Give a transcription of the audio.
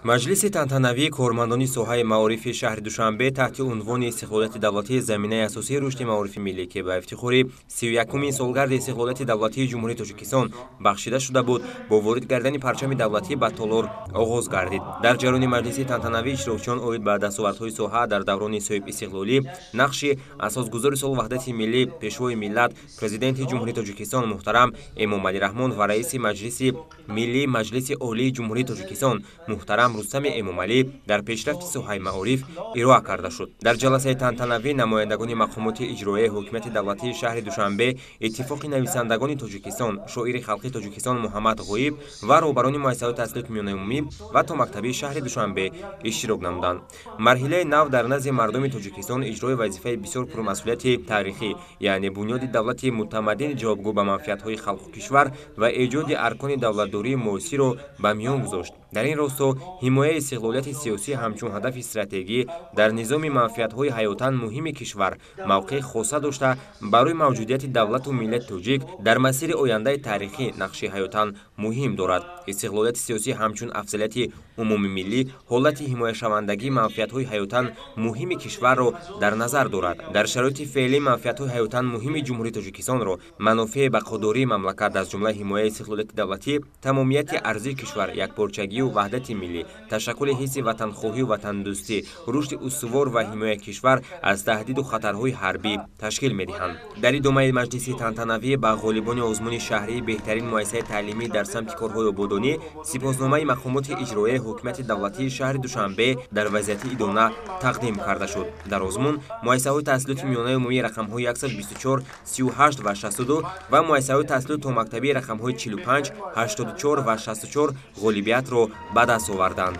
маҷлиси тантанавии кормандони соҳаи маорифи шаҳри душанбе таҳти унвони истиқлолияти давлатии заминаи асосии рушди маорифи миллӣ ки ба ифтихори 31-умин солгарди истиқлолияти давлатии ҷумҳурии Тоҷикистон бахшида шуда буд, бо ворид гардани парчами давлатӣ ба толор оғоз гардид. Дар ҷараёни маҷлиси тантанавӣ иштирокчиён оид ба дастовардҳои соҳа дар даврони соҳиб истиқлолӣ, нақши асосгузори Соли ваҳдати миллӣ, пешвои миллат, президенти ҷумҳурии Тоҷикистон муҳтарам Эмомалӣ Раҳмон ва раиси маҷлиси миллии Маҷлиси олии ҷумҳурии Тоҷикистон муҳтарам Рустами Эмомалӣ дар пешрафти соҳаи маориф ироа карда шуд. Дар ҷаласаи тантанавӣ намояндагони мақомоти иҷроияи ҳокимияти давлатии шаҳри Душанбе, иттифоқи нависандагони Тоҷикистон, шоири халқи Тоҷикистон Муҳаммад Ғоиб ва роҳбарони муассисаҳои таҳсилоти миёнаумумӣ ва томактабии шаҳри Душанбе иштирок намуданд. Марҳилаи нав дар назди мардуми Тоҷикистон иҷрои вазифаи бисёр пурмасъулияти таърихӣ, яъне бунёди давлати мутамаддини ҷавобгӯ ба манфиатҳои халқу кишвар ва эҷоди аркони давлатдории муосирро ба миён гузошт. Дар ин росто ҳимояи истиқлолияти сиёсӣ ҳамчун ҳадафи стратегӣ дар низоми манфиатҳои ҳаётан муҳими кишвар мавқеи хоса дошта, барои мавҷудияти давлату миллати тоҷик дар масири ояндаи таърихӣ нақши ҳаётан муҳим дорад. Истиқлолияти сиёсӣ ҳамчун афзалияти умумимиллӣ ҳолати ҳимояшавандагии манфиатҳои ҳаётан муҳими кишварро дар назар дорад. Дар шароити феълӣ манфиатҳои ҳаётан муҳими ҷумҳурии Тоҷикистонро, манофеи бақодории мамлакат аз ҷумла ҳимояи истиқлолияти давлатӣ, тамомияти арзии кишвар, якпорчагию ваҳдати миллӣ, ташаккули ҳисси ватанхоҳию ватандӯстӣ, рушди устувор ва ҳимояи кишвар аз таҳдиду хатарҳои ҳарбӣ ташкил медиҳанд. Дар идомаи маҷлиси тантанавӣ ба ғолибони озмуни шаҳрии беҳтарин муассисаи таълимӣ дар самти корҳои ободонӣ сипосномаи мақомоти иҷроияи ҳокимияти давлатии шаҳри Душанбе дар вазъияти идона тақдим карда шуд. Дар озмун муассисаҳои таҳсилоти миёнаи умумӣ рақамҳои 124, 38 ва 62 ва муассисаҳои таҳсилоти томактабӣ рақамҳои 45, 84 ва 64 ғолибиятро ба даст оварданд.